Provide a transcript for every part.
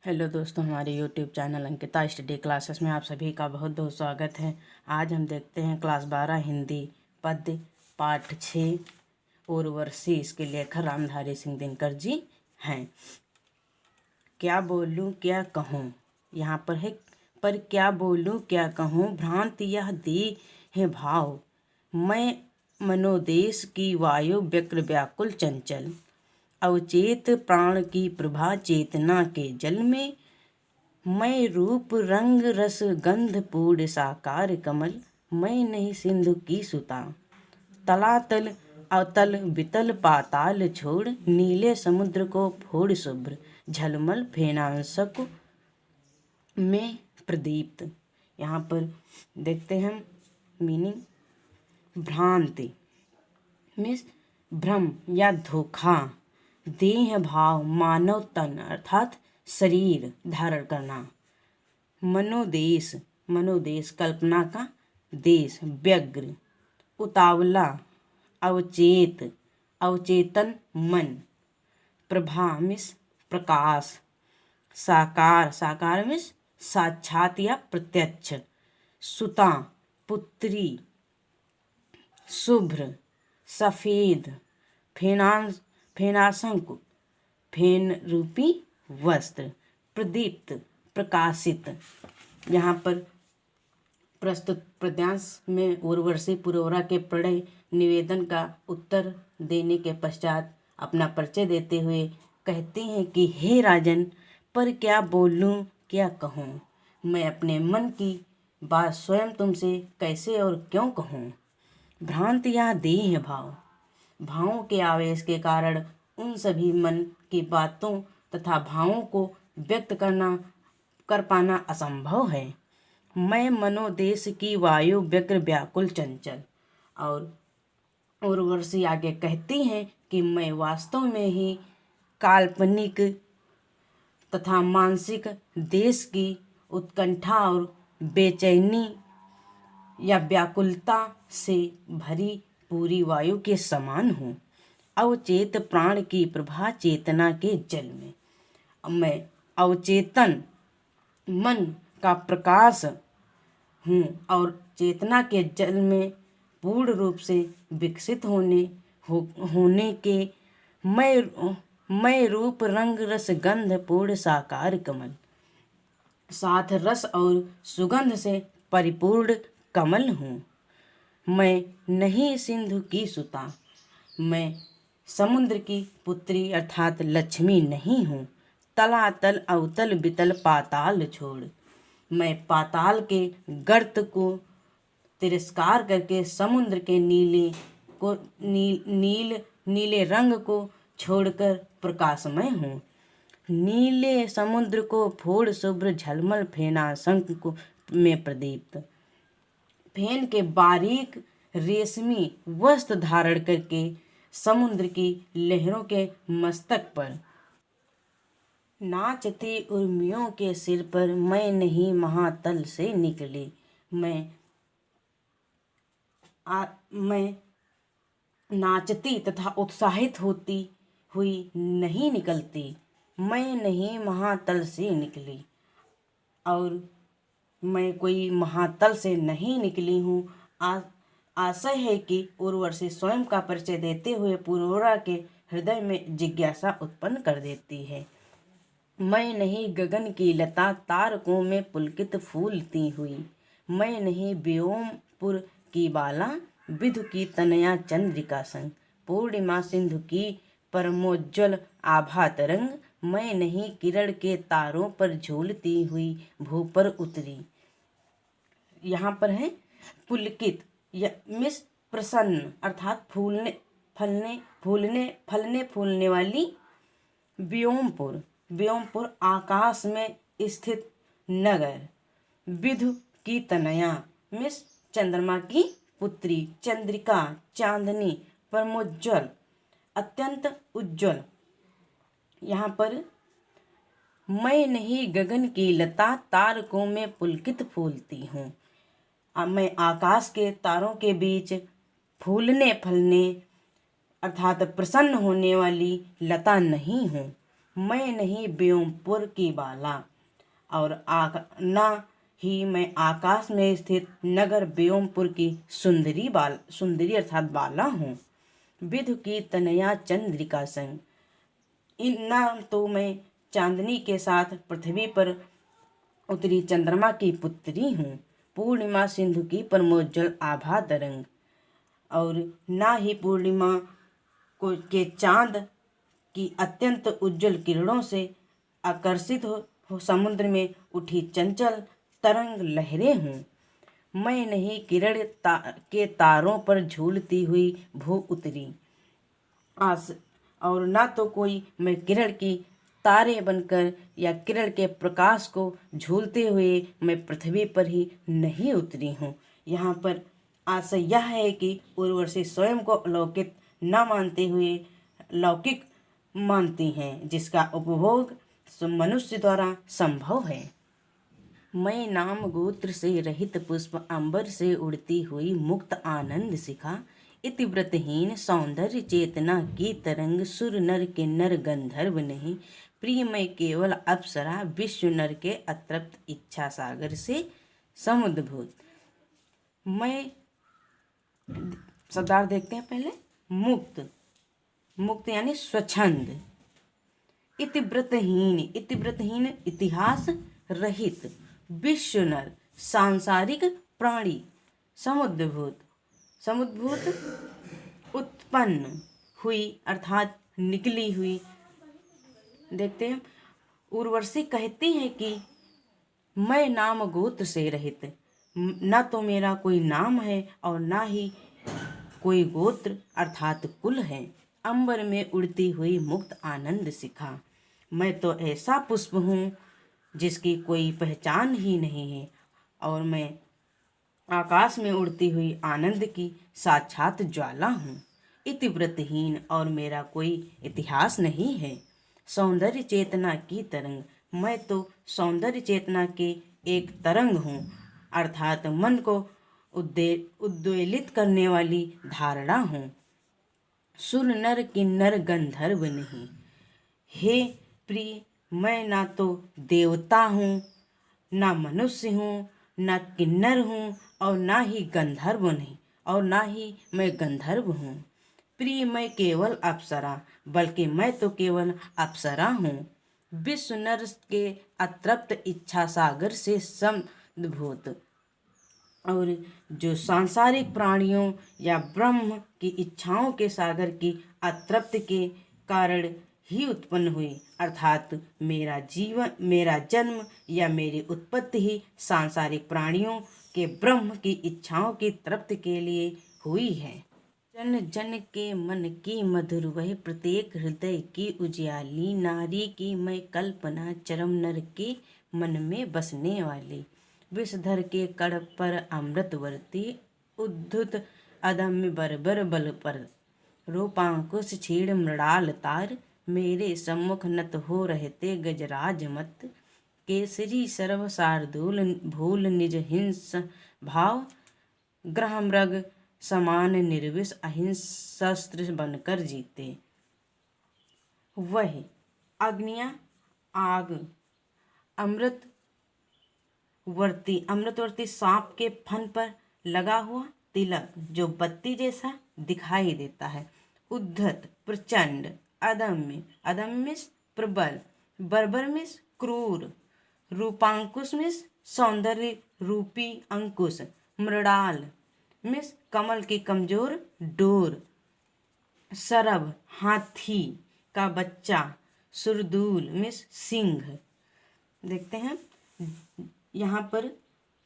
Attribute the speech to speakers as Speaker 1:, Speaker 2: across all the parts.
Speaker 1: Hello दोस्तों, हमारे YouTube channel Ankita study classes में आप सभी का बहुत बहुत स्वागत है। आज हम देखते हैं क्लास 12 हिंदी पद्य पाठ 6 उर्वशी। इसके लेखक रामधारी सिंह दिनकर जी हैं। क्या बोलूं क्या कहूं, यहाँ पर है। पर क्या बोलूं क्या कहूं, भ्रांति यह दी है भाव। मैं मनोदेश की वायु व्यग्र व्याकुल चंचल। अवचेत प्राण की प्रभा चेतना के जल में। मैं रूप रंग रस गंध पूर्ण साकार कमल। मैं नहीं सिंधु की सुता। तलातल अतल बितल पाताल छोड़। नीले समुद्र को फोड़ शुभ्र झलमल फेनांसक में प्रदीप्त। यहाँ पर देखते हैं मीनिंग। भ्रांति मीन्स भ्रम या धोखा। देह भाव मानव तन अर्थात शरीर धारण करना। मनोदेश मनोदेश कल्पना का देश। व्यग्र उतावला अवचेत अवचेतन मन। प्रभा मिस प्रकाश। साकार साकार मिस साक्षात या प्रत्यक्ष। सुता पुत्री। शुभ्र सफेद। फेनाशंक फेन रूपी वस्त्र। प्रदीप्त प्रकाशित। यहाँ पर प्रस्तुत पद्यांश में उर्वशी पुरोरा के प्रणय निवेदन का उत्तर देने के पश्चात अपना परिचय देते हुए कहते हैं कि हे राजन, पर क्या बोलूं क्या कहूं। मैं अपने मन की बात स्वयं तुमसे कैसे और क्यों कहूं। भ्रांति या देह भाव। भावों के आवेश के कारण उन सभी मन की बातों तथा भावों को व्यक्त कर पाना असंभव है। मैं मनोदेश की वायु व्यग्र व्याकुल चंचल। और उर्वशी आगे कहती हैं कि मैं वास्तव में ही काल्पनिक तथा मानसिक देश की उत्कंठा और बेचैनी या व्याकुलता से भरी पूरी वायु के समान हूँ। अवचेत प्राण की प्रभा चेतना के जल में। मैं अवचेतन मन का प्रकाश हूँ और चेतना के जल में पूर्ण रूप से विकसित होने के मैं रूप रंग रस गंध पूर्ण साकार कमल। साथ रस और सुगंध से परिपूर्ण कमल हूँ। मैं नहीं सिंधु की सुता। मैं समुद्र की पुत्री अर्थात लक्ष्मी नहीं हूँ। तलातल अवतल बितल पाताल छोड़। मैं पाताल के गर्त को तिरस्कार करके समुद्र के नीले रंग को छोड़कर प्रकाशमय हूँ। नीले समुद्र को फोड़ शुभ्र झलमल फेनाशंक में प्रदीप्त। फेन के बारीक रेशमी वस्त्र धारण करके समुद्र की लहरों के मस्तक पर नाचती उर्मियों के सिर पर मैं नहीं महातल से निकली। मैं नाचती तथा उत्साहित होती हुई नहीं निकलती। मैं नहीं महातल से निकली और मैं कोई महातल से नहीं निकली हूँ। आशय है कि उर्वशी स्वयं का परिचय देते हुए पुरोरा के हृदय में जिज्ञासा उत्पन्न कर देती है। मैं नहीं गगन की लता तारकों में पुलकित फूलती हुई। मैं नहीं व्योमपुर की बाला विधु की तनया चंद्रिका संग। पूर्णिमा सिंधु की परमोज्वल आभा तरंग। मैं नहीं किरण के तारों पर झूलती हुई भू पर उतरी। यहाँ पर है पुलकित मिस प्रसन्न अर्थात फूलने वाली। व्योमपुर आकाश में स्थित नगर। विधु की तनया मिस चंद्रमा की पुत्री। चंद्रिका चांदनी। परमोज्वल अत्यंत उज्जवल। यहाँ पर मैं नहीं गगन की लता तारकों में पुलकित फूलती हूँ। मैं आकाश के तारों के बीच फूलने फलने अर्थात प्रसन्न होने वाली लता नहीं हूँ। मैं नहीं ब्योमपुर की बाला, और ना ही मैं आकाश में स्थित नगर ब्योमपुर की सुंदरी अर्थात बाला हूँ। विधु की तनया चंद्रिका संग, ना तो मैं चांदनी के साथ पृथ्वी पर उतरी चंद्रमा की पुत्री हूँ। पूर्णिमा सिंधु की परमोज्जल आभा तरंग, और ना ही पूर्णिमा को के चांद की अत्यंत उज्जवल किरणों से आकर्षित हो समुद्र में उठी चंचल तरंग लहरें हूँ। मैं नहीं के तारों पर झूलती हुई भू उतरी आस, और ना तो कोई मैं किरण की तारे बनकर या किरण के प्रकाश को झूलते हुए मैं पृथ्वी पर ही नहीं उतरी हूँ। यहाँ पर आशय यह है कि उर्वशी स्वयं को अलौकिक न मानते हुए लौकिक मानती हैं, जिसका उपभोग मनुष्य द्वारा संभव है। मैं नाम गोत्र से रहित पुष्प, अंबर से उड़ती हुई मुक्त आनंद शिखा, इतिव्रतहीन सौंदर्य चेतना की तरंग, सुर नर किन्नर गंधर्व नहीं, प्रिय मैं केवल अप्सरा, विश्व नर के अतृप्त इच्छा सागर से समुद्भूत। मैं शब्दार्थ देखते हैं पहले। मुक्त, मुक्त यानी स्वच्छंद। इतिव्रतहीन, इतिव्रतहीन इतिहास रहित। विश्व नर सांसारिक प्राणी। समुद्भूत, समुद्भूत उत्पन्न हुई अर्थात निकली हुई। देखते हैं, उर्वशी कहती है कि मैं नाम गोत्र से रहित, न तो मेरा कोई नाम है और ना ही कोई गोत्र अर्थात कुल है। अंबर में उड़ती हुई मुक्त आनंद शिखा, मैं तो ऐसा पुष्प हूँ जिसकी कोई पहचान ही नहीं है, और मैं आकाश में उड़ती हुई आनंद की साक्षात ज्वाला हूँ। इतिव्रतहीन, और मेरा कोई इतिहास नहीं है। सौंदर्य चेतना की तरंग, मैं तो सौंदर्य चेतना के एक तरंग हूँ, अर्थात मन को उद्वेलित करने वाली धारणा हूँ। सुर नर किन्नर गंधर्व नहीं, हे प्रिय, मैं ना तो देवता हूँ, ना मनुष्य हूँ, ना किन्नर हूँ, और ना ही गंधर्व नहीं, और ना ही मैं गंधर्व हूँ। प्रिय, मैं केवल अप्सरा, बल्कि मैं तो केवल अप्सरा हूँ। विश्व नर के अतृप्त इच्छा सागर से समुद्भूत, और जो सांसारिक प्राणियों या ब्रह्म की इच्छाओं के सागर की अतृप्ति के कारण ही उत्पन्न हुई, अर्थात मेरा जीवन, मेरा जन्म या मेरी उत्पत्ति ही सांसारिक प्राणियों के ब्रह्म की इच्छाओं की तृप्ति के लिए हुई है। जन जन के मन की मधुर वह, प्रत्येक हृदय की उजियाली, नारी की मैं कल्पना, चरम नर के मन में बसने वाली। विषधर के कड़ पर अमृतवर्ती, उद्धत अदम्य बर्बर बल पर, रूपांकुश छीड़ मृणाल तार, मेरे सम्मुख नत हो रहते गजराज मत, केसरी सर्व शार्दूल भूल निज हिंस भाव, ग्रह मृग समान निर्विष अहिंस शस्त्र बनकर जीते। वह अग्नियां, आग, अमृतवर्ती सांप के फन पर लगा हुआ तिलक जो बत्ती जैसा दिखाई देता है। उद्धत प्रचंड, अदम्य, अदम्य प्रबल, बर्बर में क्रूर, रूपांकुश में सौंदर्य रूपी अंकुश, मृणाल में कमल की कमजोर डोर, सरभ हाथी का बच्चा, सुरदूल में सिंह। देखते हैं, यहाँ पर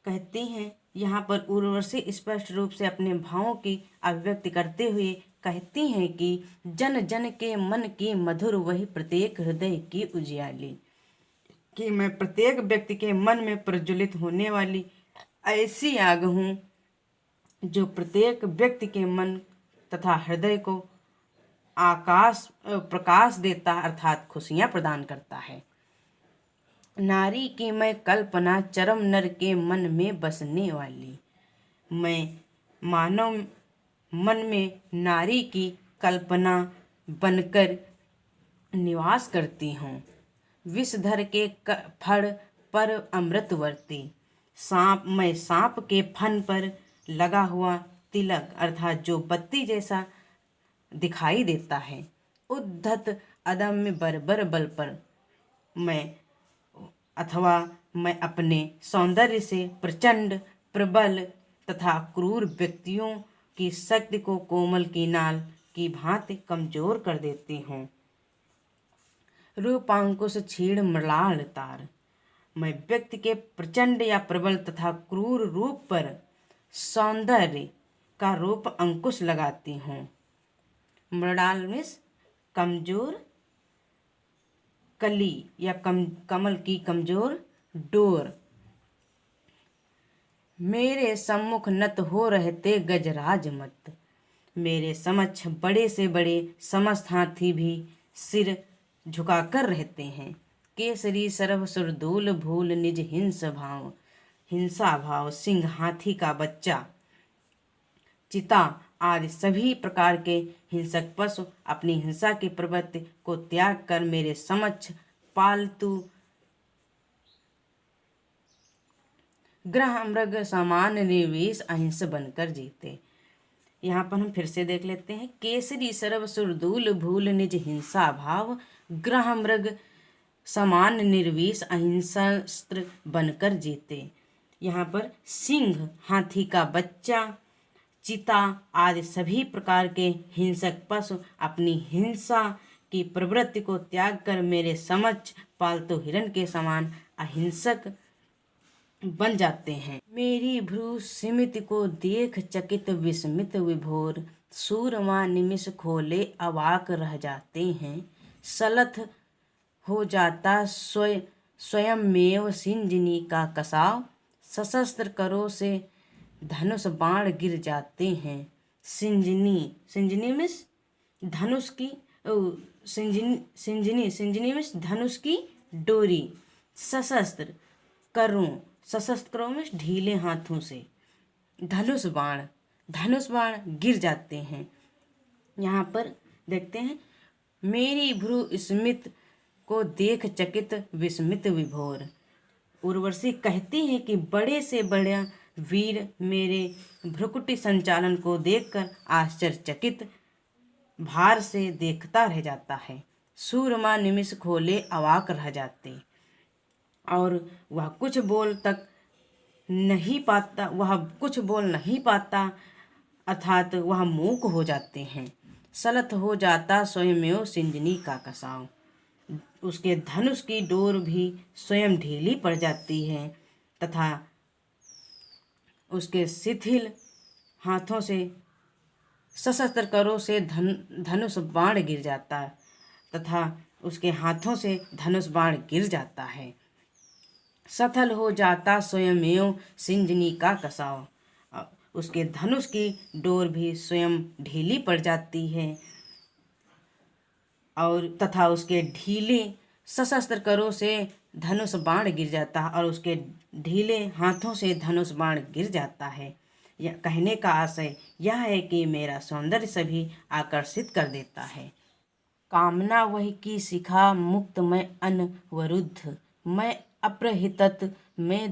Speaker 1: कहती हैं, यहाँ पर उर्वशी स्पष्ट रूप से अपने भावों की अभिव्यक्ति करते हुए कहती हैं कि जन जन के मन की मधुर वही, प्रत्येक हृदय की उजियाली, कि मैं प्रत्येक व्यक्ति के मन में प्रज्वलित होने वाली ऐसी आग हूँ जो प्रत्येक व्यक्ति के मन तथा हृदय को प्रकाश देता अर्थात खुशियाँ प्रदान करता है। नारी की मैं कल्पना, चरम नर के मन में बसने वाली, मैं मानव मन में नारी की कल्पना बनकर निवास करती हूँ। विषधर के फड़ पर अमृतवर्ती मैं सांप के फन पर लगा हुआ तिलक अर्थात जो बत्ती जैसा दिखाई देता है। उद्धत अदम्य बर्बर बल पर मैं अपने सौंदर्य से प्रचंड प्रबल तथा क्रूर व्यक्तियों की शक्ति को कोमल कीनाल की भांति कमजोर कर देती हूँ। रूपांकुश छीड़ मृणाल तार मैं व्यक्ति के प्रचंड या प्रबल तथा क्रूर रूप पर सौंदर्य का रूप अंकुश लगाती हूँ। मृणाल मीन्स कमजोर, कली या कमल की कमजोर डोर। मेरे सम्मुख नत हो रहते गजराज मत मेरे समक्ष बड़े से बड़े समस्त हाथी भी सिर झुकाकर रहते हैं। केसरी सर्व सुरदूल भूल निज हिंसा भाव सिंह हाथी का बच्चा चिता आदि सभी प्रकार के हिंसक पशु अपनी हिंसा की प्रवृत्ति को त्याग कर मेरे समक्ष पालतू ग्रह मृग समान निर्विष अहिंस बनकर जीते। यहाँ पर हम फिर से देख लेते हैं। केसरी सर्व सुरदूल भूल निज हिंसा भाव ग्रह मृग समान निर्विष अहिंसास्त्र बनकर जीते। यहाँ पर सिंह हाथी का बच्चा चिता आदि सभी प्रकार के हिंसक पशु अपनी हिंसा की प्रवृत्ति को त्याग कर मेरे समक्ष पालतू हिरण के समान अहिंसक बन जाते हैं। मेरी भ्रू सिमित को देख चकित विस्मित विभोर सूरमा निमिष खोले अवाक रह जाते हैं। सलथ हो जाता स्वयं मेव सिंजनी का कसाव सशस्त्र करो से धनुष बाण गिर जाते हैं। सिंजनी मीन्स धनुष की सिंजनी मीन्स धनुष की डोरी। सशस्त्र करो मीन्स ढीले हाथों से। धनुष बाण गिर जाते हैं। यहाँ पर देखते हैं। मेरी भ्रू स्मित को देख चकित विस्मित विभोर उर्वशी कहती है कि बड़े से बड़ा वीर मेरे भ्रुकुटी संचालन को देखकर आश्चर्यचकित भार से देखता रह जाता है। सूरमा निमिष खोले अवाक रह जाते और वह कुछ बोल नहीं पाता अर्थात वह मूक हो जाते हैं। सलथ हो जाता स्वयमेव सिंजनी का कसाव उसके धनुष की डोर भी स्वयं ढीली पड़ जाती है तथा उसके शिथिल हाथों से सशस्त्र करों से धनुष बाण गिर जाता है तथा उसके हाथों से धनुष बाण गिर जाता है। सथल हो जाता स्वयमेव सिंजनी का कसाव उसके धनुष की डोर भी स्वयं ढीली पड़ जाती है और तथा उसके ढीले सशस्त्र करों से धनुष बाण गिर जाता है और उसके ढीले हाथों से धनुष बाण गिर जाता है। यह कहने का आशय यह है कि मेरा सौंदर्य सभी आकर्षित कर देता है। कामना वही की शिखा मुक्त मैं अनवरुद्ध मैं अप्रहितत मैं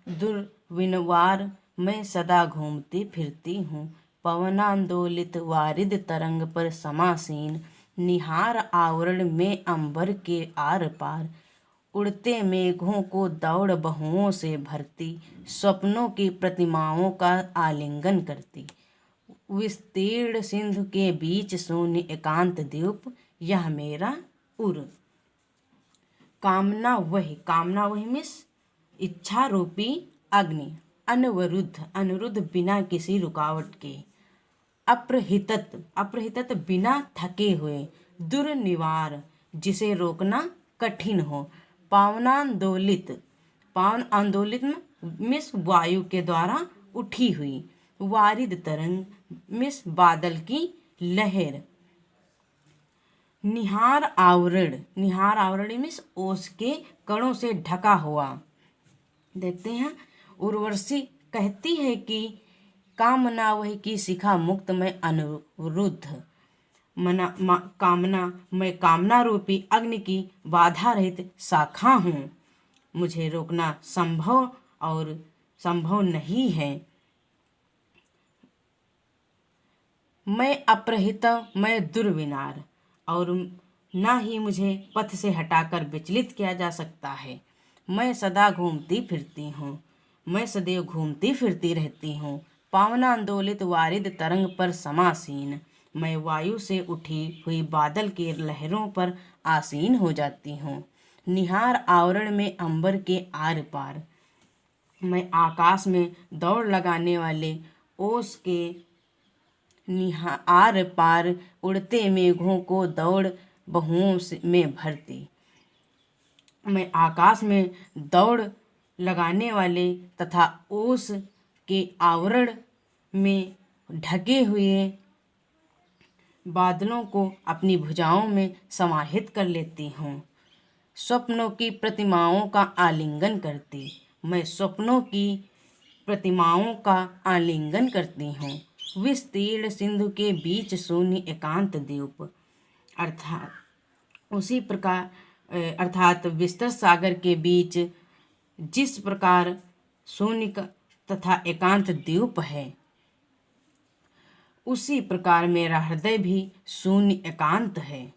Speaker 1: दुर्विनवार मैं सदा घूमती फिरती हूँ। पवनांदोलित वारिद तरंग पर समासीन निहार आवरण में अंबर के आर पार उड़ते मेघों को दौड़ बहुओं से भरती स्वप्नों की प्रतिमाओं का आलिंगन करती विस्तीर्ण सिंधु के बीच शून्य एकांत द्वीप यह मेरा उर। कामना वही मिस इच्छा रूपी अग्नि अनुरुद्ध बिना किसी रुकावट के अप्रहितत बिना थके हुए दुर्निवार जिसे रोकना कठिन हो। पावन आंदोलित मिस वायु के द्वारा उठी हुई। वारिद तरंग मिस बादल की लहर। निहार आवरण मिस ओस के कणों से ढका हुआ। देखते हैं। उर्वशी कहती है कि कामना वही की शिखा मुक्त में अनुरुद्ध मैं कामना रूपी अग्नि की बाधा रहित शाखा हूँ। मुझे रोकना संभव नहीं है। मैं अपरहित, मैं दुर्विनार, और ना ही मुझे पथ से हटाकर विचलित किया जा सकता है। मैं सदैव घूमती फिरती रहती हूँ, पावनांदोलित वारिद तरंग पर समासीन। मैं वायु से उठी हुई बादल की लहरों पर आसीन हो जाती हूँ, निहार आवरण में अंबर के आर पार। मैं आकाश में दौड़ लगाने वाले ओस के आर पार उड़ते मेघों को दौड़ बहुओं में भरती। मैं आकाश में दौड़ लगाने वाले तथा ओस के आवरण में ढके हुए बादलों को अपनी भुजाओं में समाहित कर लेती हूँ। स्वप्नों की प्रतिमाओं का आलिंगन करती, मैं स्वप्नों की प्रतिमाओं का आलिंगन करती हूँ। विस्तीर्ण सिंधु के बीच शून्य एकांत द्वीप, अर्थात विस्तृत सागर के बीच जिस प्रकार शून्य तथा एकांत द्वीप है, उसी प्रकार मेरा हृदय भी शून्य एकांत है।